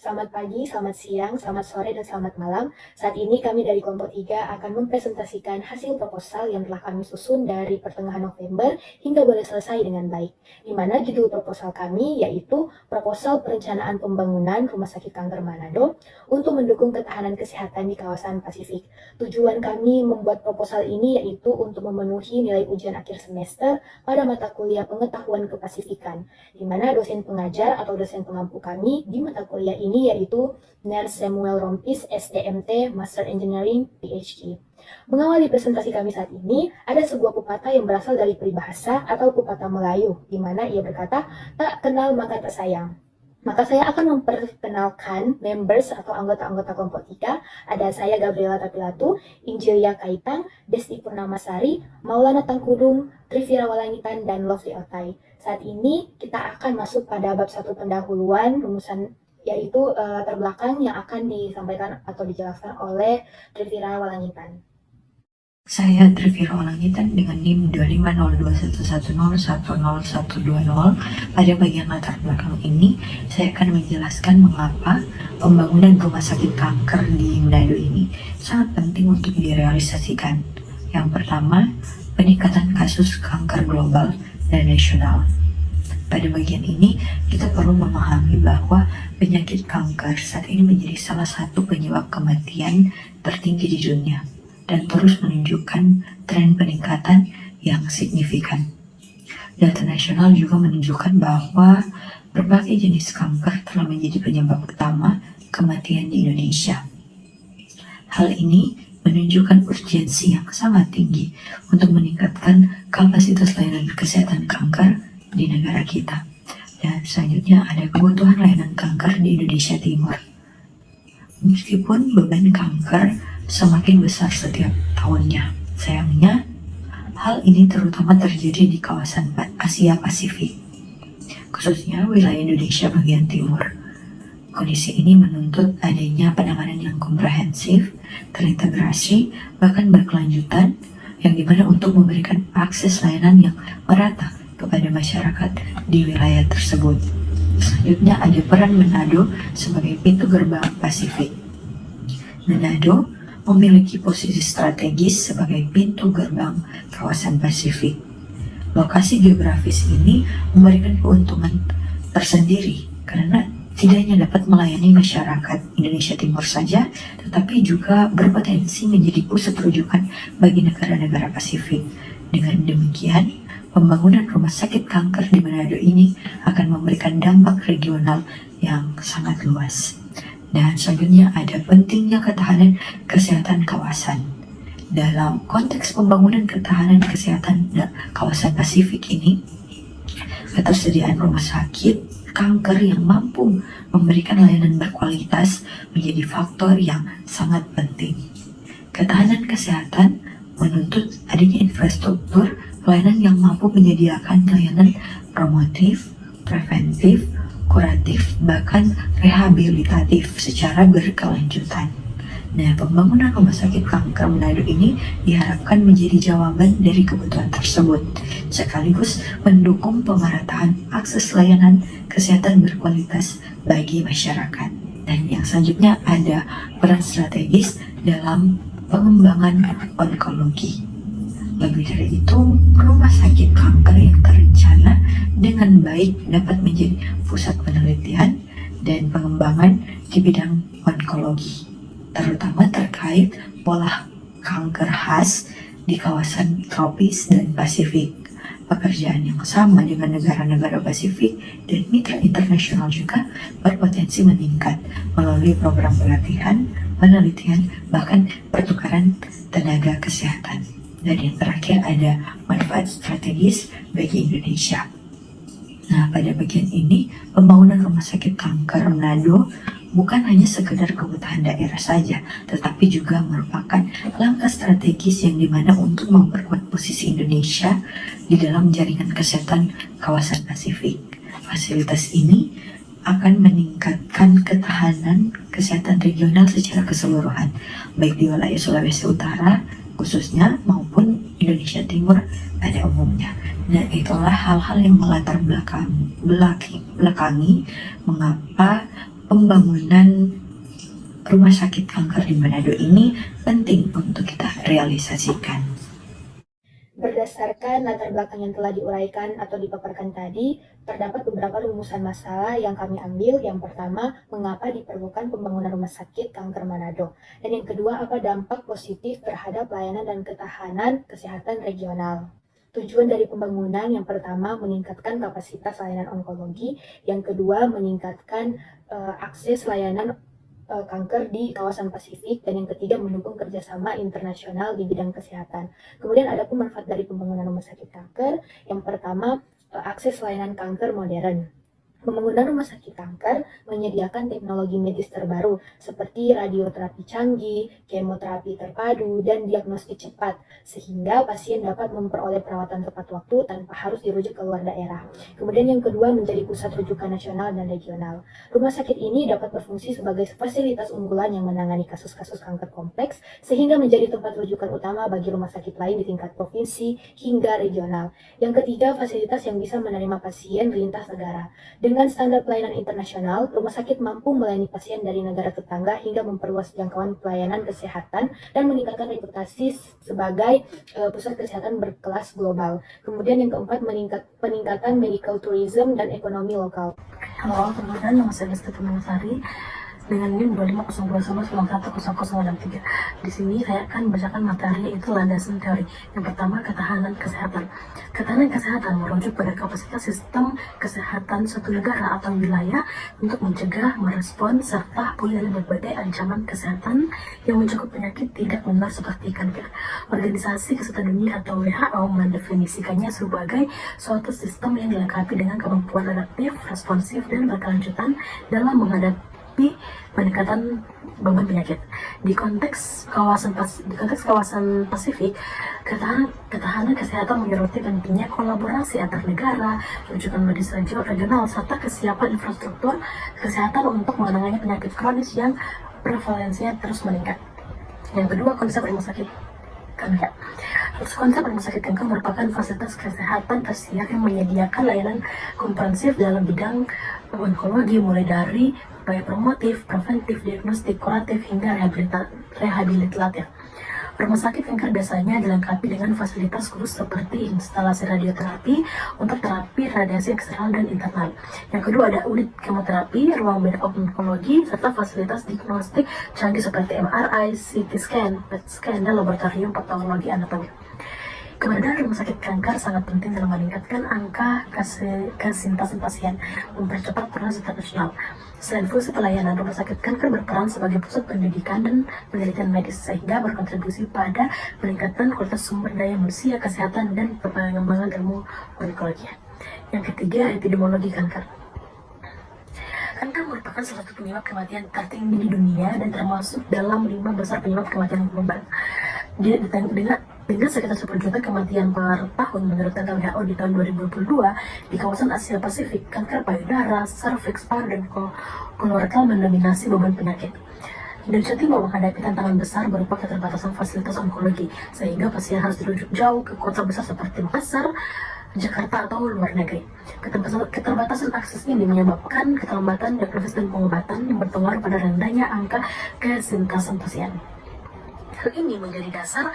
Selamat pagi, selamat siang, selamat sore, dan selamat malam. Saat ini kami dari kelompok 3 akan mempresentasikan hasil proposal yang telah kami susun dari pertengahan November hingga boleh selesai dengan baik. Di mana judul proposal kami yaitu Proposal Perencanaan Pembangunan Rumah Sakit Kanker Manado untuk mendukung ketahanan kesehatan di kawasan Pasifik. Tujuan kami membuat proposal ini yaitu untuk memenuhi nilai ujian akhir semester pada mata kuliah pengetahuan kepasifikan, di mana dosen pengajar atau dosen pengampu kami di mata kuliah ini yaitu Ners Samuel Rompis, STMT, Master Engineering, PhD. Mengawali presentasi kami saat ini, ada sebuah pepatah yang berasal dari peribahasa atau pepatah Melayu, di mana ia berkata, tak kenal maka tak sayang. Maka saya akan memperkenalkan members atau anggota-anggota kelompok 3. Ada saya Gabriela Tapilatu, Injilia Kaitang, Desti Purnamasari, Maulana Tangkudung, Trivira Walangitan, dan Lofty Altai. Saat ini kita akan masuk pada bab 1 pendahuluan rumusan, yaitu latar belakang yang akan disampaikan atau dijelaskan oleh Trivira Walangitan. Saya Trivira Walangitan dengan NIM 25021101020. Pada bagian latar belakang ini, saya akan menjelaskan mengapa pembangunan rumah sakit kanker di Manado ini sangat penting untuk direalisasikan. Yang pertama, peningkatan kasus kanker global dan nasional. Pada bagian ini, kita perlu memahami bahwa penyakit kanker saat ini menjadi salah satu penyebab kematian tertinggi di dunia dan terus menunjukkan tren peningkatan yang signifikan. Data nasional juga menunjukkan bahwa berbagai jenis kanker telah menjadi penyebab utama kematian di Indonesia. Hal ini menunjukkan urgensi yang sangat tinggi untuk meningkatkan kapasitas layanan kesehatan kanker di negara kita. Dan selanjutnya ada kebutuhan layanan kanker di Indonesia Timur. Meskipun beban kanker semakin besar setiap tahunnya, sayangnya hal ini terutama terjadi di kawasan Asia Pasifik, khususnya wilayah Indonesia bagian timur. Kondisi ini menuntut adanya penanganan yang komprehensif, terintegrasi, bahkan berkelanjutan, yang dimana untuk memberikan akses layanan yang merata kepada masyarakat di wilayah tersebut. Selanjutnya ada peran Manado sebagai pintu gerbang Pasifik. Manado memiliki posisi strategis sebagai pintu gerbang kawasan Pasifik. Lokasi geografis ini memberikan keuntungan tersendiri karena tidak hanya dapat melayani masyarakat Indonesia Timur saja, tetapi juga berpotensi menjadi pusat rujukan bagi negara-negara Pasifik. Dengan demikian, pembangunan rumah sakit kanker di Manado ini akan memberikan dampak regional yang sangat luas. Dan selanjutnya ada pentingnya ketahanan kesehatan kawasan. Dalam konteks pembangunan ketahanan kesehatan kawasan Pasifik ini, ketersediaan rumah sakit kanker yang mampu memberikan layanan berkualitas menjadi faktor yang sangat penting. Ketahanan kesehatan menuntut adanya infrastruktur pelayanan yang mampu menyediakan layanan promotif, preventif, kuratif, bahkan rehabilitatif secara berkelanjutan. Nah, pembangunan rumah sakit kanker Manado ini diharapkan menjadi jawaban dari kebutuhan tersebut, sekaligus mendukung pemerataan akses layanan kesehatan berkualitas bagi masyarakat. Dan yang selanjutnya ada peran strategis dalam pengembangan onkologi. Lebih dari itu, rumah sakit kanker yang terencana dengan baik dapat menjadi pusat penelitian dan pengembangan di bidang onkologi, terutama terkait pola kanker khas di kawasan tropis dan Pasifik. Pekerjaan yang sama dengan negara-negara Pasifik dan mitra internasional juga berpotensi meningkat melalui program pelatihan, penelitian, bahkan pertukaran tenaga kesehatan. Dan yang terakhir ada manfaat strategis bagi Indonesia. Nah, pada bagian ini, pembangunan rumah sakit kanker Manado bukan hanya sekedar kebutuhan daerah saja, tetapi juga merupakan langkah strategis yang dimana untuk memperkuat posisi Indonesia di dalam jaringan kesehatan kawasan Pasifik. Fasilitas ini akan meningkatkan ketahanan kesehatan regional secara keseluruhan, baik di wilayah Sulawesi Utara khususnya maupun Indonesia Timur pada umumnya. Dan itulah hal-hal yang melatar belakangi mengapa pembangunan rumah sakit kanker di Manado ini penting untuk kita realisasikan. Berdasarkan latar belakang yang telah diuraikan atau dipaparkan tadi, terdapat beberapa rumusan masalah yang kami ambil. Yang pertama, mengapa diperlukan pembangunan rumah sakit kanker Manado? Dan yang kedua, apa dampak positif terhadap layanan dan ketahanan kesehatan regional? Tujuan dari pembangunan yang pertama, meningkatkan kapasitas layanan onkologi. Yang kedua, meningkatkan akses layanan kanker di kawasan Pasifik, dan yang ketiga mendukung kerjasama internasional di bidang kesehatan. Kemudian ada pun manfaat dari pembangunan rumah sakit kanker. Yang pertama, akses layanan kanker modern. Pembangunan rumah sakit kanker menyediakan teknologi medis terbaru seperti radioterapi canggih, kemoterapi terpadu, dan diagnostik cepat, sehingga pasien dapat memperoleh perawatan tepat waktu tanpa harus dirujuk ke luar daerah. Kemudian yang kedua, menjadi pusat rujukan nasional dan regional. Rumah sakit ini dapat berfungsi sebagai fasilitas unggulan yang menangani kasus-kasus kanker kompleks, sehingga menjadi tempat rujukan utama bagi rumah sakit lain di tingkat provinsi hingga regional. Yang ketiga, fasilitas yang bisa menerima pasien lintas negara. Dengan standar pelayanan internasional, rumah sakit mampu melayani pasien dari negara tetangga hingga memperluas jangkauan pelayanan kesehatan dan meningkatkan reputasi sebagai pusat kesehatan berkelas global. Kemudian yang keempat, peningkatan medical tourism dan ekonomi lokal. Halo teman-teman, nama saya Desti Tumansari dengan NIM 2509910063. Di sini saya akan membacakan materi, yaitu landasan teori. Yang pertama, ketahanan kesehatan. Ketahanan kesehatan merujuk pada kapasitas sistem kesehatan suatu negara atau wilayah untuk mencegah, merespon, serta pulih dari berbagai ancaman kesehatan yang mencakup penyakit tidak menular seperti kanker. Organisasi Kesehatan Dunia atau WHO mendefinisikannya sebagai suatu sistem yang dilengkapi dengan kemampuan adaptif, responsif, dan berkelanjutan dalam menghadapi peningkatan beban penyakit. Di konteks kawasan Pasifik, ketahanan kesehatan menyoroti pentingnya kolaborasi antar negara, rujukan medis regional, serta kesiapan infrastruktur kesehatan untuk menangani penyakit kronis yang prevalensinya terus meningkat. Yang kedua, konsep rumah sakit kanker. Konsep rumah sakit kanker merupakan fasilitas kesehatan tersier yang menyediakan layanan komprehensif dalam bidang onkologi, mulai dari upaya promotif, preventif, diagnostik, kuratif, hingga rehabilitatif. Rumah sakit kanker biasanya dilengkapi dengan fasilitas khusus seperti instalasi radioterapi untuk terapi radiasi eksternal dan internal. Yang kedua, ada unit kemoterapi, ruang bed onkologi, serta fasilitas diagnostik canggih seperti MRI, CT scan, PET scan, dan laboratorium patologi anatomi. Keberadaan rumah sakit kanker sangat penting dalam meningkatkan angka kesintasan pasien, mempercepat proses internasional. Selain fungsi pelayanan, rumah sakit kanker berperan sebagai pusat pendidikan dan penelitian medis, sehingga berkontribusi pada peningkatan kualitas sumber daya manusia, kesehatan, dan pengembangan ilmu onkologi. Yang ketiga, epidemiologi kanker. Kanker merupakan salah satu penyebab kematian tertinggi di dunia dan termasuk dalam 5 besar penyebab kematian global. Dengan sekitar 10 juta kematian per tahun menurut data WHO di tahun 2022, di kawasan Asia Pasifik, kanker payudara, serviks, paru, dan kolorektal mendominasi beban penyakit. Indonesia Timur menghadapi tantangan besar berupa keterbatasan fasilitas onkologi, sehingga pasien harus dirujuk jauh ke kota besar seperti Makassar, Jakarta, atau luar negeri. Keterbatasan akses ini menyebabkan keterlambatan diagnosis dan pengobatan yang berpengaruh pada rendahnya angka kesintasan pasien. Hal ini menjadi dasar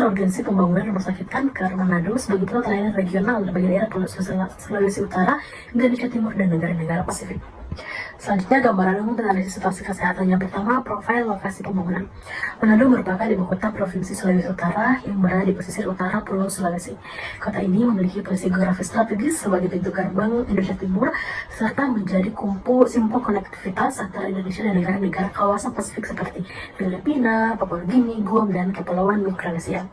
urgensi pembangunan rumah sakit kanker Manado sebagai pusat layanan regional bagi daerah Sulawesi Utara, Indonesia Timur, dan negara-negara Pasifik. Selanjutnya, gambaran umum dan analisis situasi kesehatan. Yang pertama, profil lokasi pembangunan. Manado merupakan ibu kota Provinsi Sulawesi Utara yang berada di pesisir utara Pulau Sulawesi. Kota ini memiliki posisi geografis strategis sebagai pintu gerbang Indonesia Timur, serta menjadi simpul konektivitas antara Indonesia dan negara-negara kawasan Pasifik seperti Filipina, Papua Nugini, Guam, dan Kepulauan Mikronesia.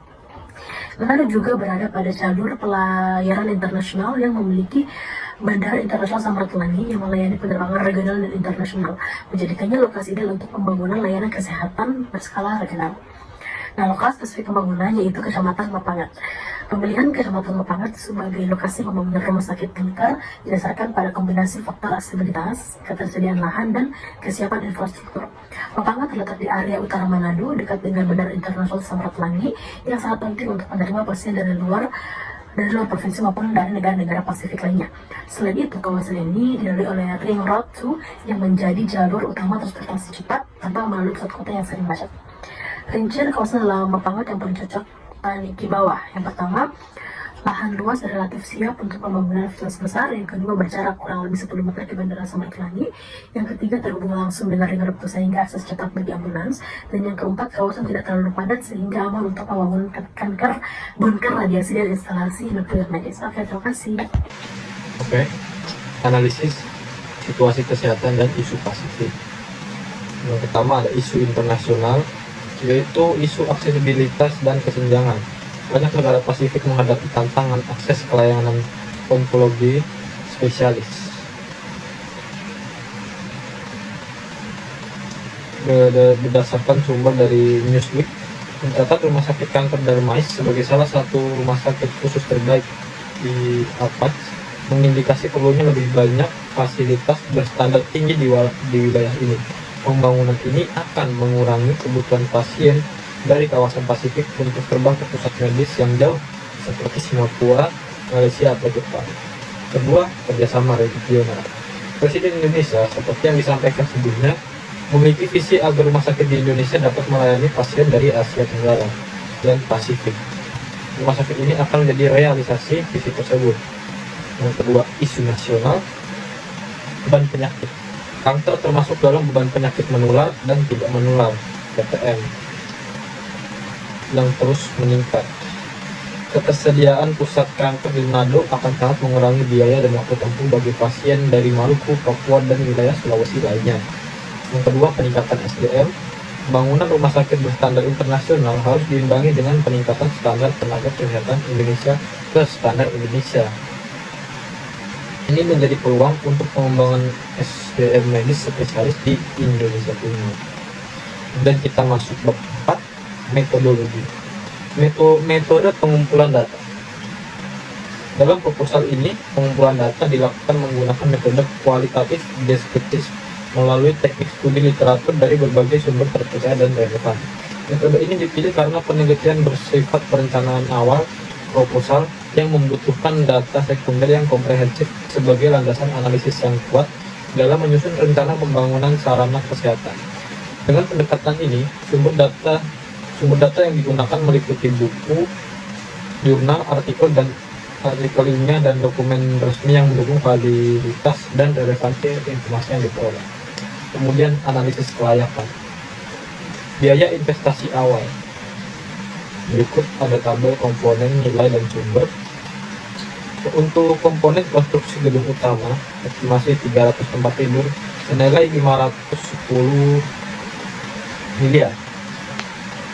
Manado juga berada pada jalur pelayaran internasional yang memiliki Bandara Internasional Samratulangi yang melayani penerbangan regional dan internasional, menjadikannya lokasi ideal untuk pembangunan layanan kesehatan berskala regional. Nah, lokasi spesifik pembangunan yaitu Kecamatan Mapangat. Pemilihan Kecamatan Mapangat sebagai lokasi pembangunan rumah sakit kanker didasarkan pada kombinasi faktor aksesibilitas, ketersediaan lahan, dan kesiapan infrastruktur. Mapangat terletak di area utara Manado, dekat dengan Bandara Internasional Samratulangi yang sangat penting untuk menerima pasien dari luar dari luar provinsi maupun dari negara-negara Pasifik lainnya. Selain itu, kawasan ini dilalui oleh Ring Road 2 yang menjadi jalur utama transportasi cepat tanpa melalui pusat kota yang sering macet. Rincian kawasan dalam Bapangat yang paling cocok di bawah. Yang pertama, lahan luas dan relatif siap untuk pembangunan fasilitas besar. Yang kedua, berjarak kurang lebih 10 meter ke Bandara Samratulangi. Yang ketiga, terhubung langsung dengan ring road sehingga akses cepat bagi ambulans. Dan yang keempat, kawasan tidak terlalu padat sehingga aman untuk pembangunan bunker radiasi dan instalasi nuklir medis. Oke, terima kasih. Oke, analisis situasi kesehatan dan isu Pasifik. Yang pertama ada isu internasional, yaitu isu aksesibilitas dan kesenjangan. Banyak negara Pasifik menghadapi tantangan akses ke layanan onkologi spesialis. Berdasarkan sumber dari Newsweek, mencatat Rumah Sakit Kanker Darmais sebagai salah satu rumah sakit khusus terbaik di APAC, mengindikasi perlunya lebih banyak fasilitas berstandar tinggi di wilayah ini. Pembangunan ini akan mengurangi kebutuhan pasien dari kawasan Pasifik untuk terbang ke pusat medis yang jauh seperti Singapura, Malaysia, atau Jepang. Kedua, kerjasama regional. Presiden Indonesia, seperti yang disampaikan sebelumnya, memiliki visi agar rumah sakit di Indonesia dapat melayani pasien dari Asia Tenggara dan Pasifik. Rumah sakit ini akan menjadi realisasi visi tersebut. Yang kedua, isu nasional, beban penyakit. Kanker termasuk dalam beban penyakit menular dan tidak menular (PPM) yang terus meningkat. Ketersediaan pusat kanker di Manado akan sangat mengurangi biaya dan waktu tempuh bagi pasien dari Maluku, Papua, dan wilayah Sulawesi lainnya. Yang kedua, peningkatan SDM. Pembangunan rumah sakit berstandar internasional harus diimbangi dengan peningkatan standar tenaga kesehatan Indonesia ke standar Indonesia. Ini menjadi peluang untuk pengembangan SDM medis spesialis di Indonesia Timur. Dan kita masuk bab 4, metodologi. Metode pengumpulan data. Dalam proposal ini, pengumpulan data dilakukan menggunakan metode kualitatif deskriptif melalui teknik studi literatur dari berbagai sumber terpercaya dan relevan. Metode ini dipilih karena penelitian bersifat perencanaan awal proposal yang membutuhkan data sekunder yang komprehensif sebagai landasan analisis yang kuat dalam menyusun rencana pembangunan sarana kesehatan. Dengan pendekatan ini, sumber data yang digunakan meliputi buku, jurnal, artikel ilmiah, dan dokumen resmi yang mendukung validitas dan relevansi informasi yang diperoleh. Kemudian analisis kelayakan. Biaya investasi awal. Berikut ada tabel komponen, nilai, dan sumber. Untuk komponen konstruksi gedung utama, estimasi 300 tempat tidur senilai 510 miliar.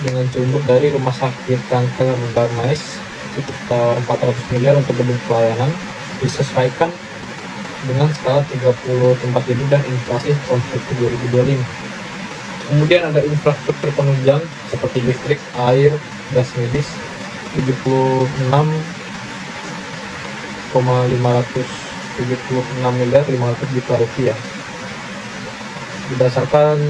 Dengan sumber dari Rumah Sakit Kanker Darmais sekitar 400 miliar untuk gedung pelayanan, disesuaikan dengan skala 30 tempat tidur dan inflasi konstruksi 2025. Kemudian ada infrastruktur penunjang seperti listrik, air, gas medis 76,576 miliar 500 juta rupiah. Berdasarkan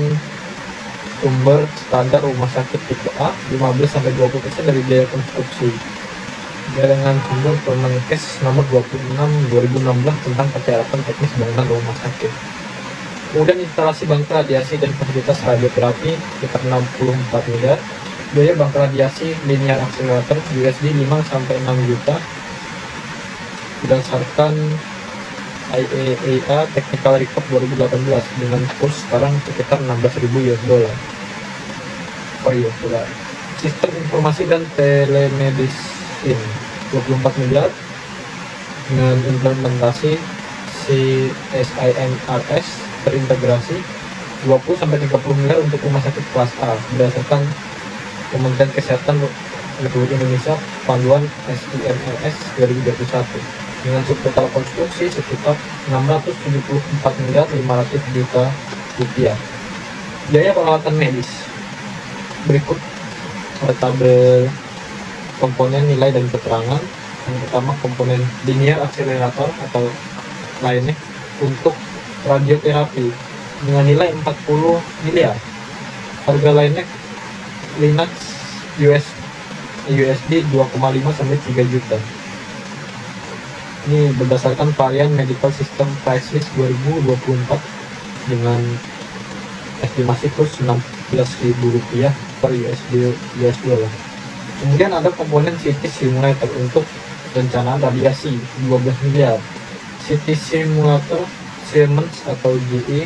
sumber standar rumah sakit tipe A, 15-20% dari biaya konstruksi. Dengan sumber Permenkes nomor 26 2016 tentang persyaratan teknis bangunan rumah sakit. Kemudian instalasi bangkai radiasi dan fasilitas radioterapi sekitar 64 miliar. Biaya bangkai radiasi linear accelerator USD 5-6 juta. Berdasarkan IAEA Technical Report 2018 dengan kurs sekarang sekitar 16.000 US dollar. Sistem informasi dan telemedicine 24 miliar dengan implementasi CSIMRS terintegrasi 20-30 miliar untuk rumah sakit kelas A berdasarkan Kementerian Kesehatan Republik Indonesia Panduan SIMRS 2021 dengan subtotal konstruksi sekitar 674 miliar 500 juta rupiah. Biaya perawatan medis. Berikut ada tabel komponen nilai dan keterangan. Yang pertama, komponen linear accelerator atau lainnya untuk radioterapi dengan nilai 40 miliar. Harga lainnya Linux USD 2,5 sampai 3 juta. Ini berdasarkan varian Medical System Price List 2024 dengan estimasi kurs Rp16.000 per US dollar. Kemudian ada komponen CT Simulator untuk rencana radiasi 12 miliar. CT Simulator Siemens atau GE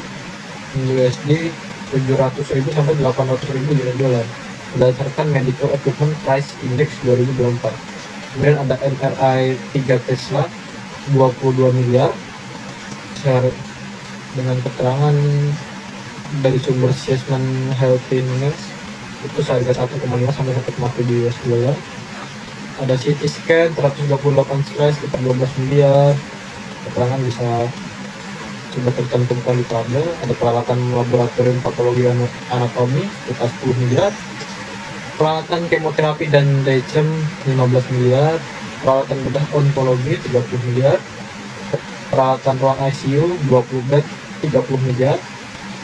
USD 700.000 sampai 800.000 US dollar berdasarkan Medical Equipment Price Index 2024. Kemudian ada MRI 3 Tesla 22 miliar dengan keterangan dari sumber Seisman Healthiness itu seharga 1,5 sampai 1,7 US dollar. Ada CT scan 128 slice sekitar 12 miliar, keterangan bisa sudah tercantumkan di tabel. Ada peralatan laboratorium patologi anatomi sekitar 10 miliar, peralatan kemoterapi dan DCM 15 miliar, peralatan bedah onkologi 30 miliar, peralatan ruang ICU 20 bed 30 miliar,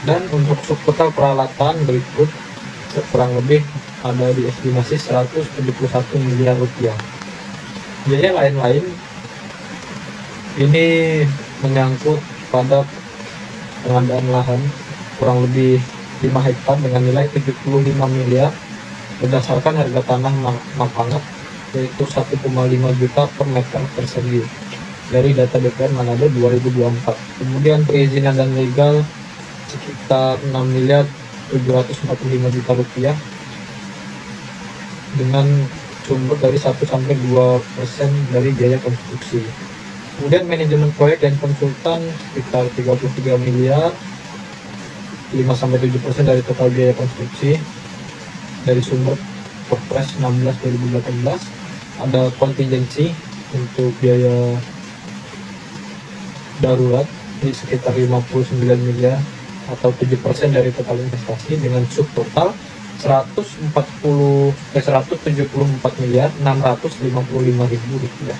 dan untuk subtotal peralatan berikut kurang lebih ada di estimasi 171 miliar rupiah. Biaya lain-lain ini menyangkut pada pengadaan lahan kurang lebih 5 hektar dengan nilai 75 miliar berdasarkan harga tanah Mapangat yaitu 1,5 juta per meter persegi dari data DPR Manado 2024. Kemudian perizinan dan legal sekitar 6 miliar 745 juta rupiah dengan sumber dari 1 sampai 2% dari biaya konstruksi. Kemudian manajemen proyek dan konsultan sekitar 33 miliar 5 sampai 7% dari total biaya konstruksi dari sumber Perpres 16 2018. Ada kontingensi untuk biaya darurat di sekitar 59 miliar atau 7% dari total investasi dengan subtotal 174 miliar 655 ribu rupiah.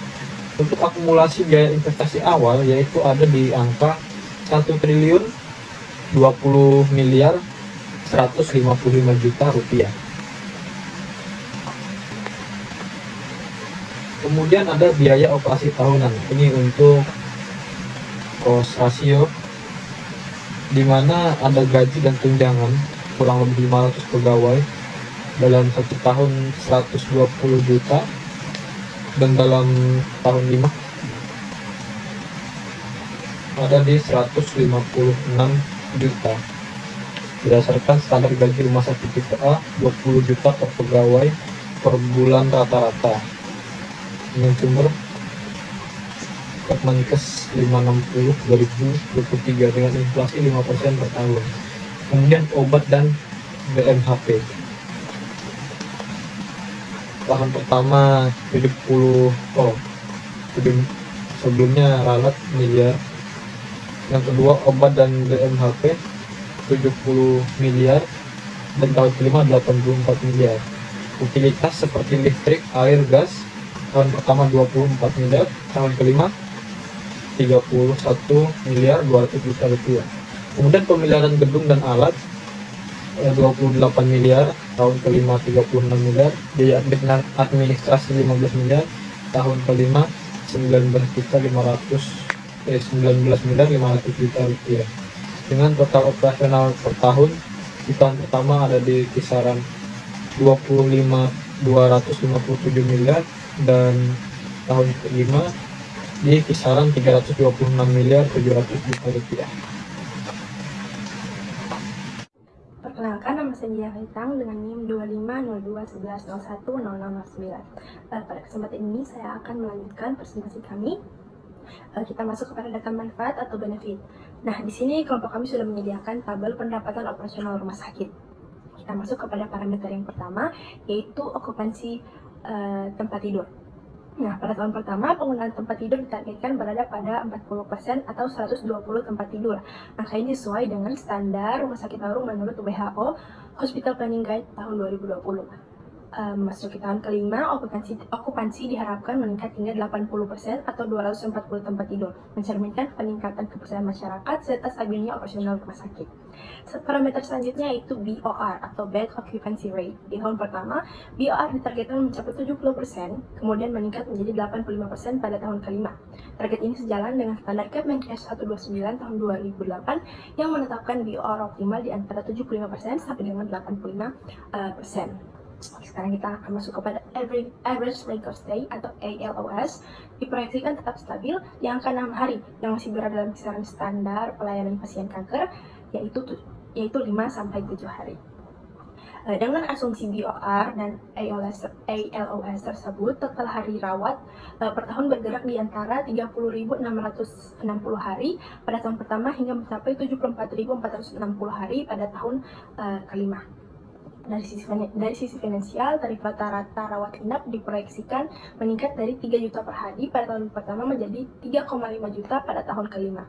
Untuk akumulasi biaya investasi awal yaitu ada di angka 1 triliun 20 miliar 155 juta rupiah. Kemudian ada biaya operasi tahunan. Ini untuk cost ratio di mana ada gaji dan tunjangan kurang lebih 500 pegawai dalam 1 tahun 120 juta dan dalam tahun 5 ada di 156 juta berdasarkan standar gaji rumah sakit tipe A 20 juta per pegawai per bulan rata-rata dengan sumber Kemenkes 560 2023 dengan inflasi 5% per tahun. Kemudian obat dan BMHP tahun pertama 70 sebelumnya ralat miliar, yang kedua obat dan BMHP 70 miliar, dan tahun kelima 84 miliar. Utilitas seperti listrik, air, gas tahun pertama 24 miliar, tahun kelima 31 miliar 200 juta rupiah. Kemudian pemeliharaan gedung dan alat 28 miliar, tahun kelima 36 miliar, biaya administrasi 15 miliar, tahun kelima 19 miliar 500 juta rupiah. Dengan total operasional per tahun di tahun pertama ada di kisaran 257 miliar dan tahun kelima di kisaran 326 miliar 700 juta rupiah. Perkenalkan, nama saya Dia Hitang dengan NIM 250211010009. Pada kesempatan ini saya akan melanjutkan presentasi kami. Kita masuk kepada data manfaat atau benefit. Nah, di sini kelompok kami sudah menyediakan tabel pendapatan operasional rumah sakit. Kita masuk kepada parameter yang pertama, yaitu okupansi tempat tidur. Nah, pada tahun pertama, penggunaan tempat tidur ditargetkan berada pada 40% atau 120 tempat tidur. Angka ini sesuai dengan standar Rumah Sakit Arum menurut WHO Hospital Planning Guide tahun 2020. Memasuki tahun kelima, okupansi diharapkan meningkat hingga 80% atau 240 tempat tidur, mencerminkan peningkatan kepercayaan masyarakat serta stabilnya operasional rumah sakit. Parameter selanjutnya yaitu BOR atau Bed Occupancy Rate. Di tahun pertama, BOR ditargetkan mencapai 70%, kemudian meningkat menjadi 85% pada tahun kelima. Target ini sejalan dengan standar Kemenkes 129 tahun 2008 yang menetapkan BOR optimal di antara 75% sampai dengan 85%. Sekarang kita akan masuk kepada average length of stay atau ALOS. Diproyeksikan tetap stabil di angka 6 hari yang masih berada dalam kisaran standar pelayanan pasien kanker yaitu 5 sampai 7 hari. Dengan asumsi BOR dan ALOS tersebut, total hari rawat per tahun bergerak di antara 30.660 hari pada tahun pertama hingga mencapai 74.460 hari pada tahun kelima. Dari sisi finansial, tarif rata-rata rawat inap diproyeksikan meningkat dari 3 juta per hari pada tahun pertama menjadi 3,5 juta pada tahun kelima.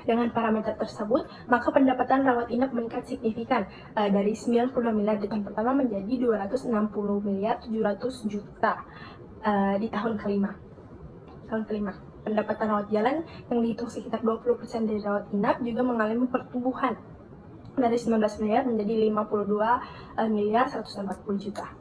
Dengan parameter tersebut, maka pendapatan rawat inap meningkat signifikan dari 92 miliar di tahun pertama menjadi 260 miliar 700 juta di tahun kelima. Pendapatan rawat jalan yang dihitung sekitar 20% dari rawat inap juga mengalami pertumbuhan dari 19 miliar menjadi 52 miliar 140 juta.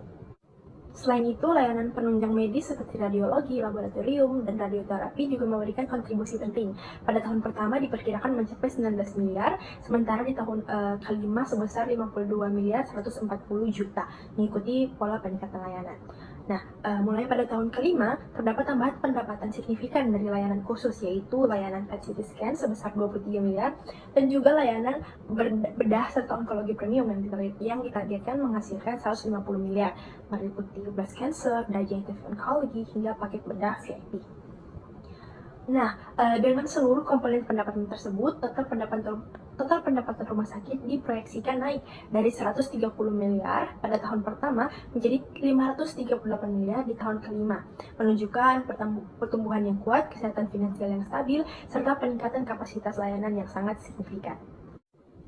Selain itu, layanan penunjang medis seperti radiologi, laboratorium, dan radioterapi juga memberikan kontribusi penting. Pada tahun pertama diperkirakan mencapai 19 miliar, sementara di tahun kelima sebesar 52 miliar 140 juta, mengikuti pola peningkatan layanan. Nah, mulai pada tahun kelima, terdapat tambahan pendapatan signifikan dari layanan khusus, yaitu layanan PET CT scan sebesar 23 miliar, dan juga layanan bedah serta onkologi premium yang ditargetkan menghasilkan 150 miliar, meliputi breast cancer, digestive oncology, hingga paket bedah VIP. Nah, dengan seluruh komponen pendapatan tersebut, total pendapatan rumah sakit diproyeksikan naik dari 130 miliar pada tahun pertama menjadi 538 miliar di tahun kelima, menunjukkan pertumbuhan yang kuat, kesehatan finansial yang stabil, serta peningkatan kapasitas layanan yang sangat signifikan.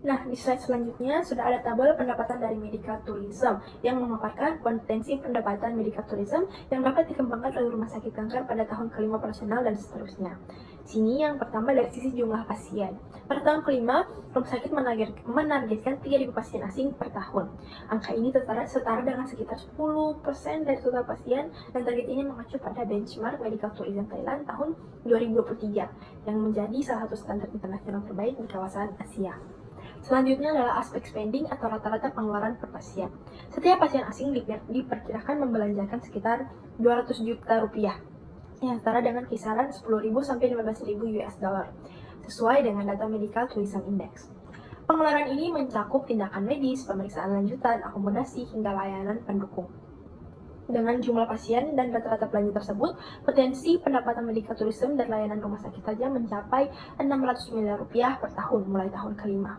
Nah, di slide selanjutnya sudah ada tabel pendapatan dari medical tourism yang memaparkan potensi pendapatan medical tourism yang dapat dikembangkan oleh rumah sakit kanker pada tahun kelima operasional dan seterusnya. Sini yang pertama dari sisi jumlah pasien. Pada tahun kelima, rumah sakit menargetkan 3.000 pasien asing per tahun. Angka ini setara dengan sekitar 10% dari total pasien, dan target ini mengacu pada benchmark medical tourism Thailand tahun 2023 yang menjadi salah satu standar internasional terbaik di kawasan Asia. Selanjutnya adalah aspek spending atau rata-rata pengeluaran per pasien. Setiap pasien asing diperkirakan membelanjakan sekitar 200 juta rupiah, yang setara dengan kisaran 10.000 sampai 15.000 US dollar, sesuai dengan data Medical Tourism Index. Pengeluaran ini mencakup tindakan medis, pemeriksaan lanjutan, akomodasi, hingga layanan pendukung. Dengan jumlah pasien dan rata-rata belanja tersebut, potensi pendapatan medical tourism dan layanan rumah sakit saja mencapai 600 miliar rupiah per tahun mulai tahun kelima.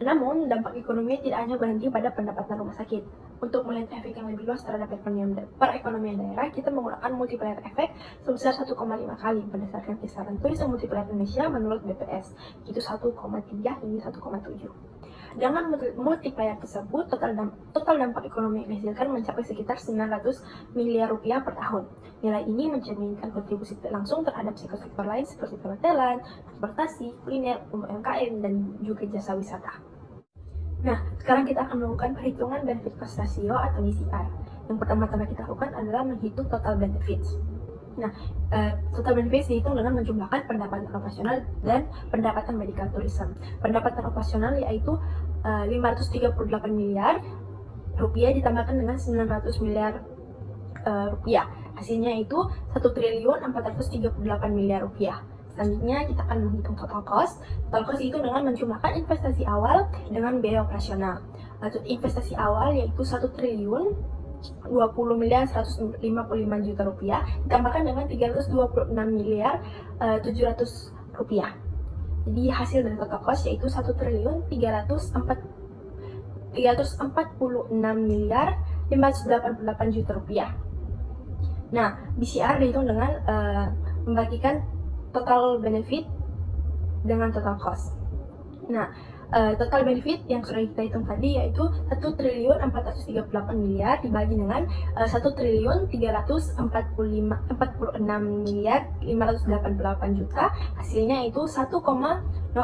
Namun, dampak ekonomi tidak hanya berhenti pada pendapatan rumah sakit. Untuk melihat efek yang lebih luas terhadap perekonomian daerah, kita menggunakan multiplier efek sebesar 1,5 kali berdasarkan kisaran tulisan multiplier Indonesia menurut BPS, yaitu 1,3 hingga 1,7. Dengan multiplier tersebut, total dampak ekonomi yang dihasilkan mencapai sekitar 900 miliar rupiah per tahun. Nilai ini mencerminkan kontribusi langsung terhadap sektor lain seperti perhotelan, transportasi, kuliner, UMKM, dan juga jasa wisata. Nah, sekarang kita akan melakukan perhitungan benefit cost ratio atau BCR. Yang pertama-tama kita lakukan adalah menghitung total benefits. Nah, total benefits dihitung dengan menjumlahkan pendapatan operasional dan pendapatan medical tourism. Pendapatan operasional yaitu 538 miliar rupiah ditambahkan dengan 900 miliar rupiah. Hasilnya itu 1.438 miliar rupiah. Selanjutnya kita akan menghitung total cost. Total cost itu dengan menjumlahkan investasi awal dengan biaya operasional. Investasi awal yaitu 1.020 miliar 155 juta rupiah ditambahkan dengan 326 miliar 700 rupiah. Jadi hasil dari total cost yaitu 1.346 miliar 588 juta rupiah. Nah, BCR dihitung dengan membagikan total benefit dengan total cost. Nah, Total benefit yang sudah kita hitung tadi yaitu 1.438 miliar dibagi dengan 1.346.588 juta, hasilnya itu 1,068.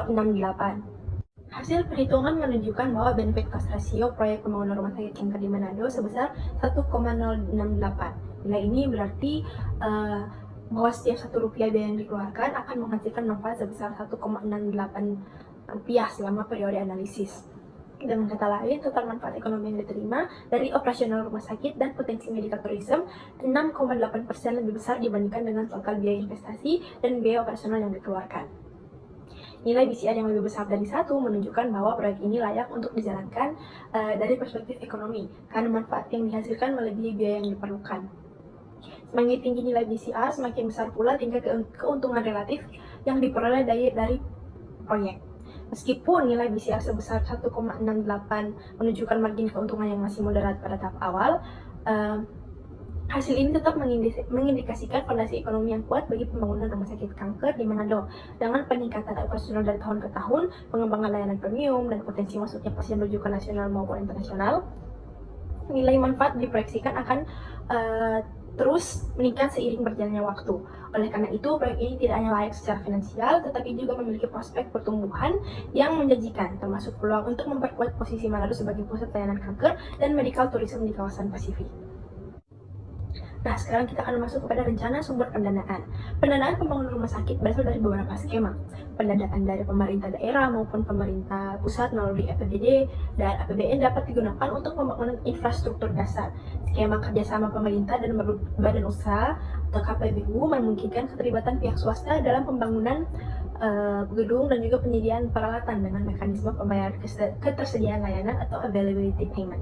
Hasil perhitungan menunjukkan bahwa benefit cost ratio proyek pembangunan rumah sakit kanker di Manado sebesar 1,068. Nilai ini berarti bahwa setiap satu rupiah biaya yang dikeluarkan akan menghasilkan manfaat sebesar 1,68 rupiah selama periode analisis. Dengan kata lain, total manfaat ekonomi yang diterima dari operasional rumah sakit dan potensi medical tourism 6,8% lebih besar dibandingkan dengan total biaya investasi dan biaya operasional yang dikeluarkan. Nilai BCR yang lebih besar dari 1 menunjukkan bahwa proyek ini layak untuk dijalankan dari perspektif ekonomi, karena manfaat yang dihasilkan melebihi biaya yang diperlukan. Semakin tinggi nilai BCR, semakin besar pula tingkat keuntungan relatif yang diperoleh dari proyek. Meskipun nilai BCR sebesar 1,68 menunjukkan margin keuntungan yang masih moderat pada tahap awal, hasil ini tetap mengindikasikan fondasi ekonomi yang kuat bagi pembangunan rumah sakit kanker di Manado. Dengan peningkatan operasional dari tahun ke tahun, pengembangan layanan premium, dan potensi masuknya pasien rujukan nasional maupun internasional, nilai manfaat diproyeksikan akan terus meningkat seiring berjalannya waktu. Oleh karena itu, proyek ini tidak hanya layak secara finansial, tetapi juga memiliki prospek pertumbuhan yang menjanjikan, termasuk peluang untuk memperkuat posisi Manado sebagai pusat layanan kanker dan medical tourism di kawasan Pasifik. Nah, sekarang kita akan masuk kepada rencana sumber pendanaan. Pendanaan pembangunan rumah sakit berasal dari beberapa skema. Pendanaan dari pemerintah daerah maupun pemerintah pusat melalui APBD dan APBN dapat digunakan untuk pembangunan infrastruktur dasar. Skema kerjasama pemerintah dan badan usaha atau KPBU memungkinkan keterlibatan pihak swasta dalam pembangunan gedung dan juga penyediaan peralatan dengan mekanisme pembayaran ketersediaan layanan atau availability payment.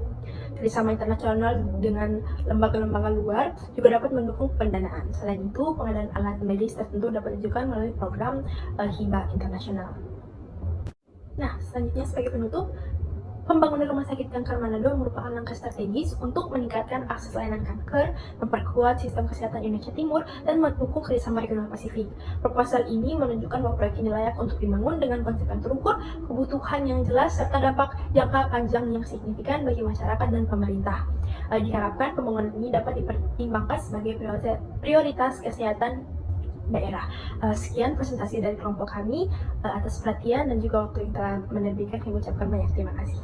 Kerjasama internasional dengan lembaga-lembaga luar juga dapat mendukung pendanaan. Selain itu, pengadaan alat medis tertentu dapat diajukan melalui program hibah internasional. Nah, selanjutnya sebagai penutup, pembangunan rumah sakit kanker Manado merupakan langkah strategis untuk meningkatkan akses layanan kanker, memperkuat sistem kesehatan Indonesia Timur, dan mendukung kerjasama regional Pasifik. Proposal ini menunjukkan bahwa proyek ini layak untuk dibangun dengan konsep yang terukur, kebutuhan yang jelas, serta dampak jangka panjang yang signifikan bagi masyarakat dan pemerintah. Diharapkan pembangunan ini dapat dipertimbangkan sebagai prioritas kesehatan daerah. Sekian presentasi dari kelompok kami. Atas perhatian dan juga waktu yang telah menerbitkan, kami ucapkan banyak terima kasih.